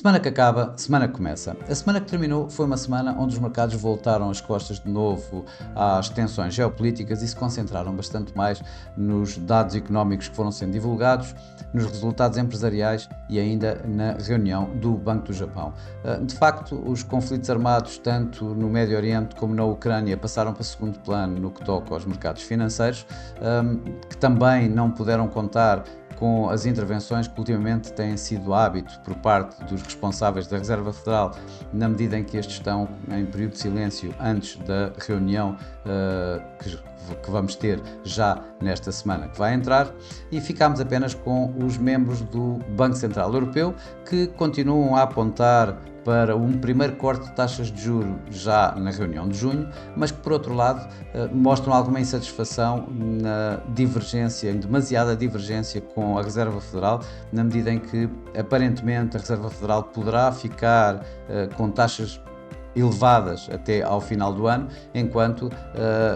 Semana que acaba, semana que começa. A semana que terminou foi uma semana onde os mercados voltaram as costas de novo às tensões geopolíticas e se concentraram bastante mais nos dados económicos que foram sendo divulgados, nos resultados empresariais e ainda na reunião do Banco do Japão. De facto, os conflitos armados, tanto no Médio Oriente como na Ucrânia, passaram para segundo plano no que toca aos mercados financeiros, que também não puderam contar com as intervenções que ultimamente têm sido hábito por parte dos responsáveis da Reserva Federal, na medida em que estes estão em período de silêncio antes da reunião que vamos ter já nesta semana que vai entrar, e ficámos apenas com os membros do Banco Central Europeu, que continuam a apontar para um primeiro corte de taxas de juros já na reunião de junho, mas que, por outro lado, mostram alguma insatisfação na divergência, em demasiada divergência com a Reserva Federal, na medida em que, aparentemente, a Reserva Federal poderá ficar com taxas elevadas até ao final do ano, enquanto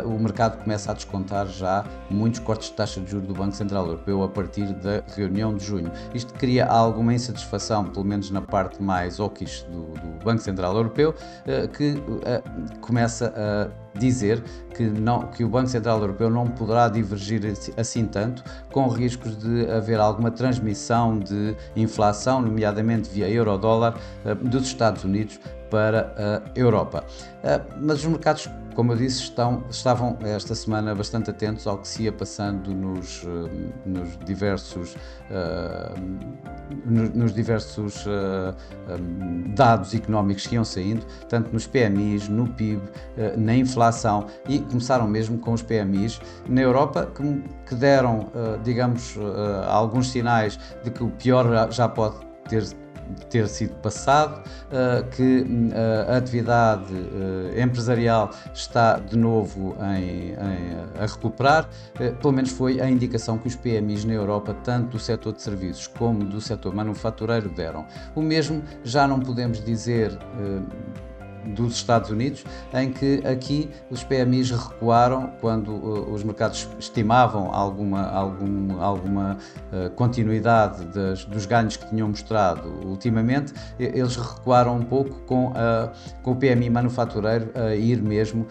o mercado começa a descontar já muitos cortes de taxa de juros do Banco Central Europeu a partir da reunião de junho. Isto cria alguma insatisfação, pelo menos na parte mais hawkish do Banco Central Europeu, que começa a dizer que o Banco Central Europeu não poderá divergir assim tanto, com riscos de haver alguma transmissão de inflação, nomeadamente via euro-dólar, dos Estados Unidos para a Europa. Mas os mercados, como eu disse, estavam esta semana bastante atentos ao que se ia passando nos diversos dados económicos que iam saindo, tanto nos PMIs, no PIB, na inflação, e começaram mesmo com os PMIs na Europa, que deram, alguns sinais de que o pior já pode ter sido passado, que a atividade empresarial está de novo a recuperar. Pelo menos foi a indicação que os PMIs na Europa, tanto do setor de serviços como do setor manufatureiro, deram. O mesmo já não podemos dizer dos Estados Unidos, em que aqui os PMIs recuaram quando os mercados estimavam alguma continuidade dos ganhos que tinham mostrado ultimamente. Eles recuaram um pouco com o PMI manufatureiro a ir mesmo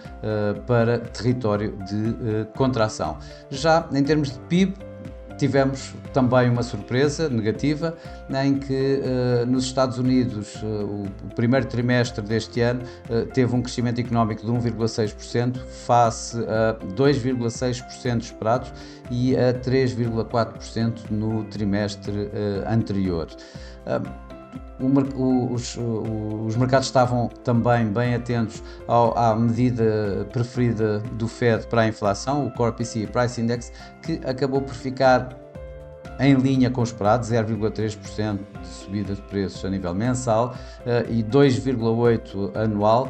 para território de contração. Já em termos de PIB, tivemos também uma surpresa negativa, em que nos Estados Unidos o primeiro trimestre deste ano teve um crescimento económico de 1,6% face a 2,6% esperados e a 3,4% no trimestre anterior. Os mercados estavam também bem atentos à medida preferida do Fed para a inflação, o Core PCE Price Index, que acabou por ficar em linha com o esperado, 0,3% de subida de preços a nível mensal e 2,8% anual.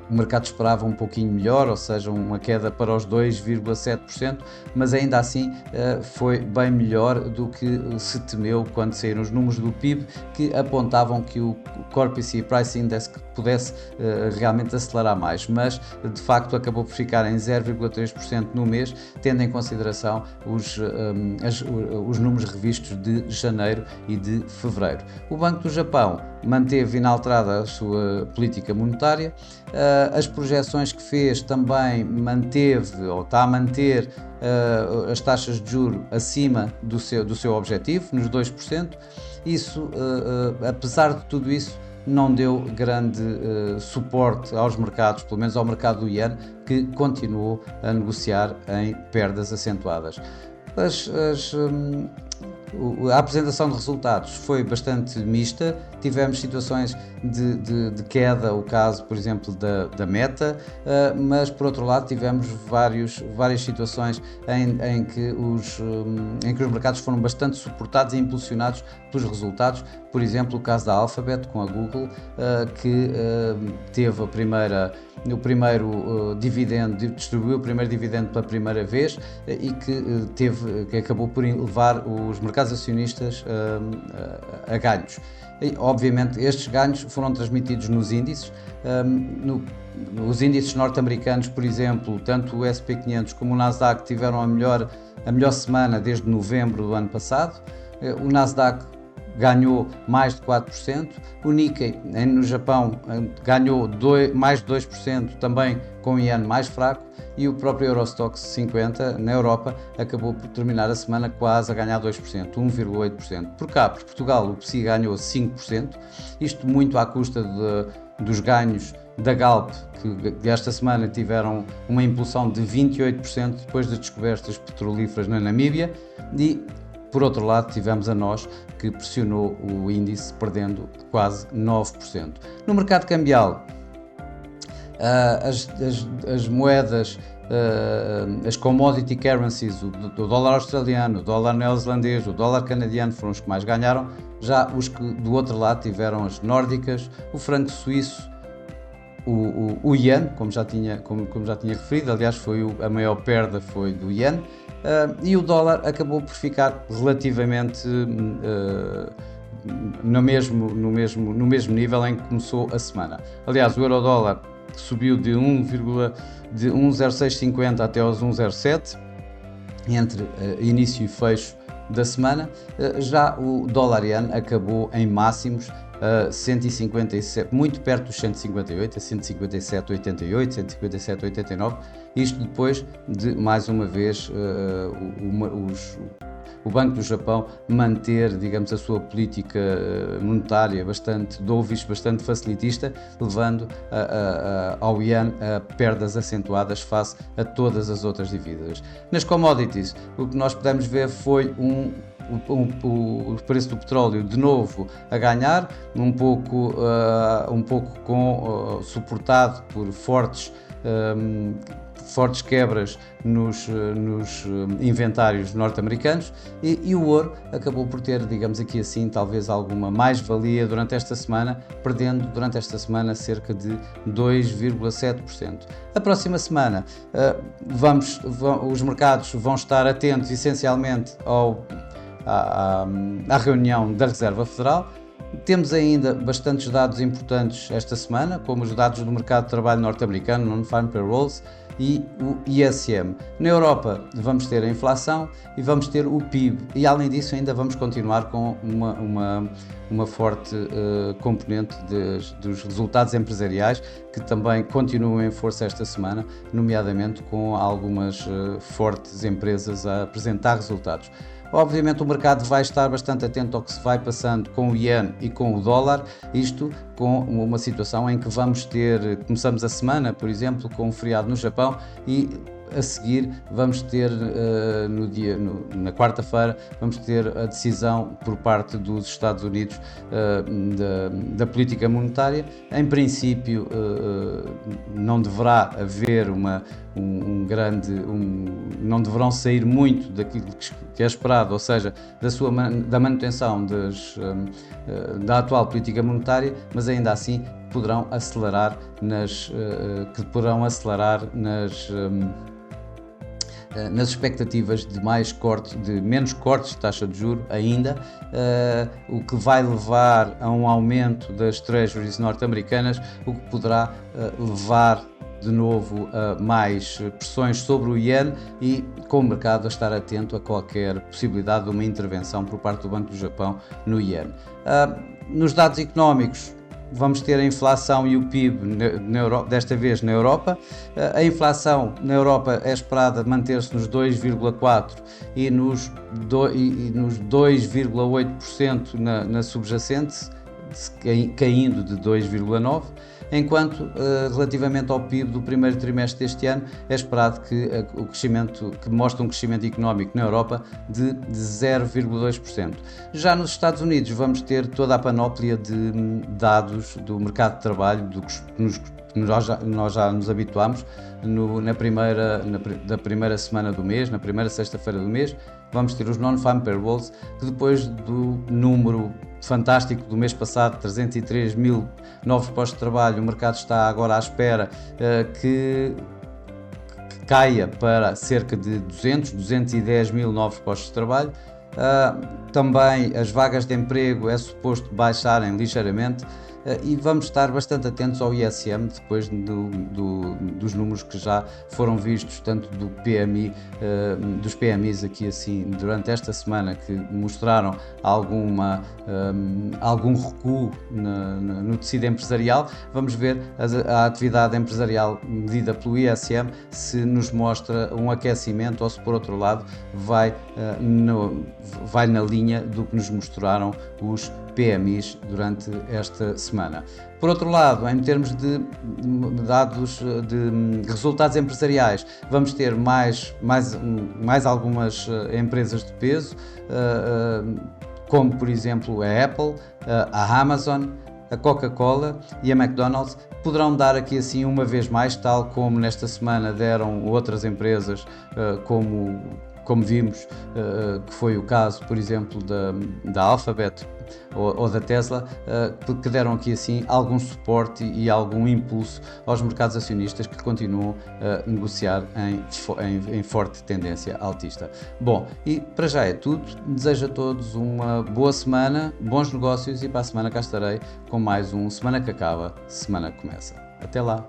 O mercado esperava um pouquinho melhor, ou seja, uma queda para os 2,7%, mas ainda assim foi bem melhor do que se temeu quando saíram os números do PIB, que apontavam que o Core PCE Price Index pudesse realmente acelerar mais, mas de facto acabou por ficar em 0,3% no mês, tendo em consideração os números revistos de janeiro e de fevereiro. O Banco do Japão manteve inalterada a sua política monetária. As projeções que fez também manteve, ou está a manter, as taxas de juros acima do seu objetivo, nos 2%. Isso, apesar de tudo isso, não deu grande suporte aos mercados, pelo menos ao mercado do Iene, que continuou a negociar em perdas acentuadas. A apresentação de resultados foi bastante mista. Tivemos situações de queda, o caso, por exemplo, da Meta, mas por outro lado tivemos várias situações em que os mercados foram bastante suportados e impulsionados pelos resultados. Por exemplo, o caso da Alphabet com a Google, que teve o primeiro dividendo, distribuiu o primeiro dividendo pela primeira vez e que acabou por levar os mercados acionistas a ganhos. E, obviamente, estes ganhos foram transmitidos nos índices. Os índices norte-americanos, por exemplo, tanto o S&P 500 como o Nasdaq tiveram a melhor semana desde novembro do ano passado. O Nasdaq ganhou mais de 4%, o Nikkei no Japão ganhou mais de 2%, também com o Yen mais fraco, e o próprio Eurostoxx 50 na Europa acabou por terminar a semana quase a ganhar 2%, 1,8%. Por cá, por Portugal, o PSI ganhou 5%, isto muito à custa dos ganhos da Galp, que esta semana tiveram uma impulsão de 28% depois das descobertas petrolíferas na Namíbia, e por outro lado tivemos a NOS, que pressionou o índice perdendo quase 9%. No mercado cambial, as moedas, as commodity currencies, o dólar australiano, o dólar neozelandês, o dólar canadiano foram os que mais ganharam. Já os que do outro lado tiveram as nórdicas, o franco suíço, o Yen, como já tinha referido, aliás a maior perda foi do Yen, e o dólar acabou por ficar relativamente no mesmo nível em que começou a semana. Aliás, o euro-dólar subiu de 1,0650 até aos 1,07 entre início e fecho da semana. Já o dólar-yen acabou em máximos 157, muito perto dos 158, a 157,88, 157,89, isto depois de, mais uma vez, o Banco do Japão manter, digamos, a sua política monetária bastante dovish, bastante facilitista, levando ao Yen a perdas acentuadas face a todas as outras dívidas. Nas commodities, o que nós podemos ver foi o preço do petróleo de novo a ganhar, um pouco suportado por fortes quebras nos inventários norte-americanos, e o ouro acabou por ter, digamos aqui assim, talvez alguma mais-valia durante esta semana, perdendo durante esta semana cerca de 2,7%. A próxima semana os mercados vão estar atentos essencialmente à reunião da Reserva Federal. Temos ainda bastantes dados importantes esta semana, como os dados do mercado de trabalho norte-americano, Non-Farm Payrolls, e o ISM. Na Europa vamos ter a inflação e vamos ter o PIB, e além disso ainda vamos continuar com uma forte componente dos resultados empresariais, que também continuam em força esta semana, nomeadamente com algumas fortes empresas a apresentar resultados. Obviamente o mercado vai estar bastante atento ao que se vai passando com o Yen e com o dólar, isto com uma situação em que começamos a semana, por exemplo, com um feriado no Japão, e a seguir vamos ter, na quarta-feira, vamos ter a decisão por parte dos Estados Unidos da política monetária. Em princípio, não deverá haver não deverão sair muito daquilo que é esperado, ou seja, da manutenção da atual política monetária, mas ainda assim poderão acelerar nas expectativas de menos cortes de taxa de juros ainda, o que vai levar a um aumento das treasuries norte-americanas, o que poderá levar de novo a mais pressões sobre o Yen, e com o mercado a estar atento a qualquer possibilidade de uma intervenção por parte do Banco do Japão no Yen. Nos dados económicos, vamos ter a inflação e o PIB desta vez na Europa. A inflação na Europa é esperada manter-se nos 2,4% e nos 2,8% na subjacente, caindo de 2,9%, enquanto relativamente ao PIB do primeiro trimestre deste ano é esperado que mostre um crescimento económico na Europa de 0,2%. Já nos Estados Unidos vamos ter toda a panóplia de dados do mercado de trabalho, nós já nos habituamos da primeira semana do mês, na primeira sexta-feira do mês. Vamos ter os Non-Farm Payrolls, que depois do número fantástico do mês passado, 303 mil novos postos de trabalho, o mercado está agora à espera que caia para cerca de 210 mil novos postos de trabalho. Também as vagas de emprego é suposto baixarem ligeiramente, e vamos estar bastante atentos ao ISM depois dos os números que já foram vistos, tanto do PMI, dos PMIs aqui assim, durante esta semana, que mostraram algum recuo no tecido empresarial. Vamos ver a atividade empresarial medida pelo ISM, se nos mostra um aquecimento ou se, por outro lado, vai na linha do que nos mostraram os PMIs durante esta semana. Por outro lado, em termos de dados de resultados empresariais, vamos ter mais algumas empresas de peso, como por exemplo a Apple, a Amazon, a Coca-Cola e a McDonald's, poderão dar aqui assim uma vez mais, tal como nesta semana deram outras empresas, como vimos, que foi o caso, por exemplo, da Alphabet ou da Tesla, que deram aqui assim algum suporte e algum impulso aos mercados acionistas, que continuam a negociar em forte tendência altista. Bom, e para já é tudo. Desejo a todos uma boa semana, bons negócios, e para a semana cá estarei com mais um Semana que Acaba, Semana que Começa. Até lá!